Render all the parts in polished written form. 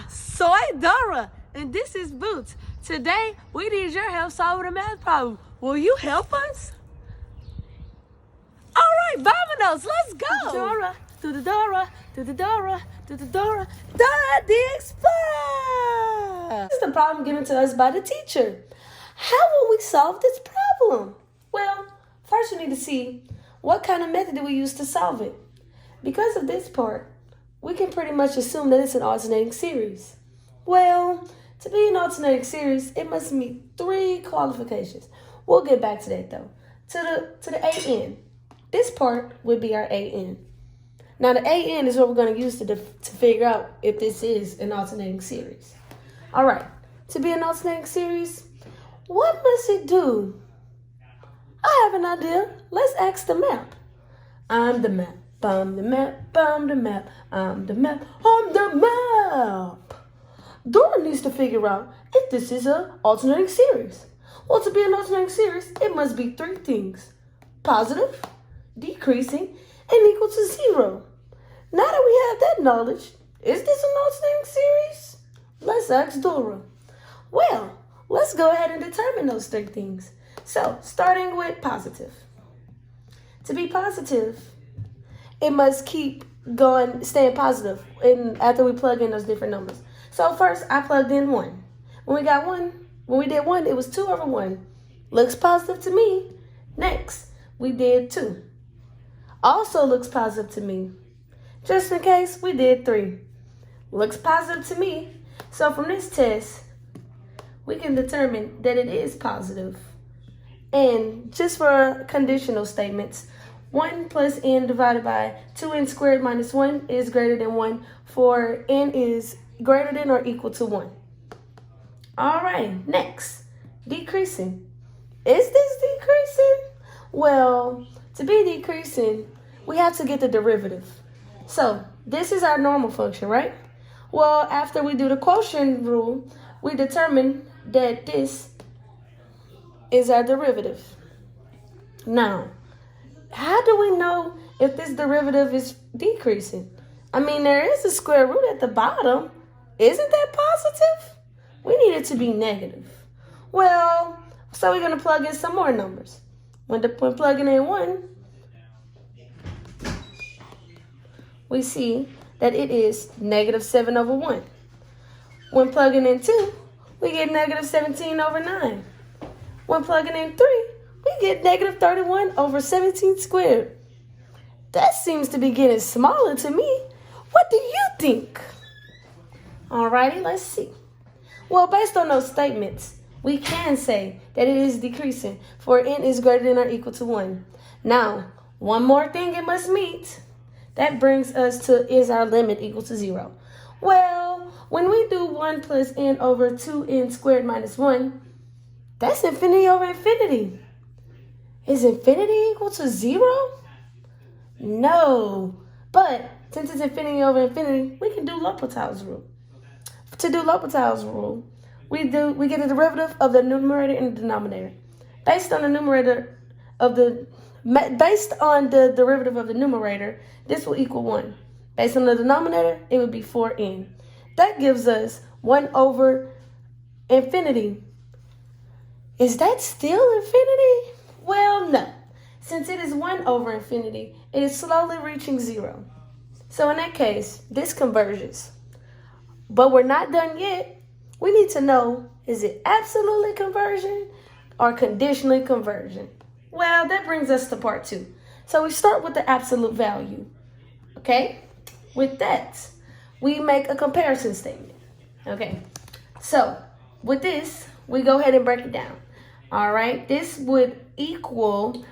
Soy Dora, and this is Boots. Today, we need your help solving a math problem. Will you help us? All right, Vamonos, let's go. Dora, do the Dora, do the Dora, do the Dora, Dora the Explorer. This is the problem given to us by the teacher. How will we solve this problem? Well, first we need to see what kind of method do we use to solve it. Because of this part, we can pretty much assume that it's an alternating series. Well, to be an alternating series, it must meet 3 qualifications. We'll get back to that though. To the AN. This part would be our AN. Now the AN is what we're going to use to figure out if this is an alternating series. All right, to be an alternating series, what must it do? I have an idea. Let's ask the map. I'm the map. I'm the map. I'm the map. I'm the map. I'm the map. Dora needs to figure out if this is an alternating series. Well, to be an alternating series, it must be 3 things: positive, decreasing, and equal to 0. Now that we have that knowledge, is this an alternating series? Let's ask Dora. Well, let's go ahead and determine those 3 things. So, starting with positive. To be positive, it must keep going, staying positive after we plug in those different numbers. So first, I plugged in 1. When we did 1, it was 2 over 1. Looks positive to me. Next, we did 2. Also looks positive to me. Just in case, we did 3. Looks positive to me. So from this test, we can determine that it is positive. And just for conditional statements, 1 plus n divided by 2n squared minus 1 is greater than 1 for n is greater than or equal to 1. All right, next, decreasing. Is this decreasing? Well, to be decreasing, we have to get the derivative. So this is our normal function, right? Well, after we do the quotient rule, we determine that this is our derivative. Now, how do we know if this derivative is decreasing? I mean, there is a square root at the bottom. Isn't that positive? We need it to be negative. Well, so we're going to plug in some more numbers. When plugging in 1, we see that it is negative 7 over 1. When plugging in 2, we get negative 17 over 9. When plugging in 3, we get negative 31 over 17 squared. That seems to be getting smaller to me. What do you think? Alrighty, let's see. Well, based on those statements, we can say that it is decreasing for n is greater than or equal to 1. Now, one more thing it must meet. That brings us to, is our limit equal to 0? Well, when we do 1 plus n over 2n squared minus 1, that's infinity over infinity. Is infinity equal to 0? No. But since it's infinity over infinity, we can do L'Hopital's rule. To do L'Hopital's rule, we get a derivative of the numerator and the denominator. Based on the derivative of the numerator, this will equal 1. Based on the denominator, it would be 4n. That gives us 1 over infinity. Is that still infinity? Well, no. Since it is 1 over infinity, it is slowly reaching 0. So in that case, this converges. But we're not done yet. We need to know, is it absolutely conversion or conditionally conversion? Well, that brings us to part 2. So we start with the absolute value. Okay? With that, we make a comparison statement. Okay? So with this, we go ahead and break it down. All right? This would equal,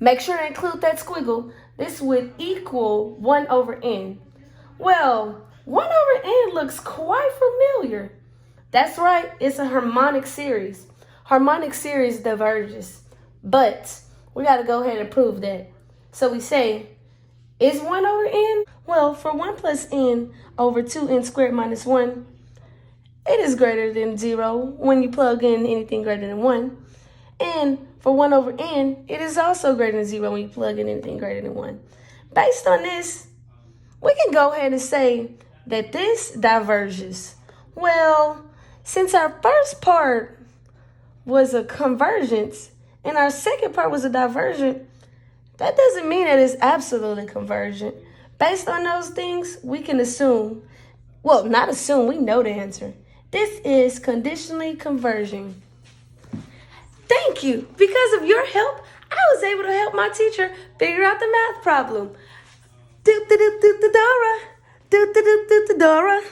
make sure to include that squiggle. This would equal 1 over n. Well, 1 over n looks quite familiar. That's right, it's a harmonic series. Harmonic series diverges, but we got to go ahead and prove that. So we say, is 1 over n? Well, for 1 plus n over 2n squared minus 1, it is greater than 0 when you plug in anything greater than 1. And for 1 over n, it is also greater than 0 when you plug in anything greater than 1. Based on this, we can go ahead and say that this diverges? Well, since our first part was a convergence and our second part was a divergent, that doesn't mean that it's absolutely convergent. Based on those things, we can assume, well, not assume, we know the answer. This is conditionally converging. Thank you. Because of your help, I was able to help my teacher figure out the math problem. Do-do-do-do-do-Dora. Do-do-do-do-do-Dora.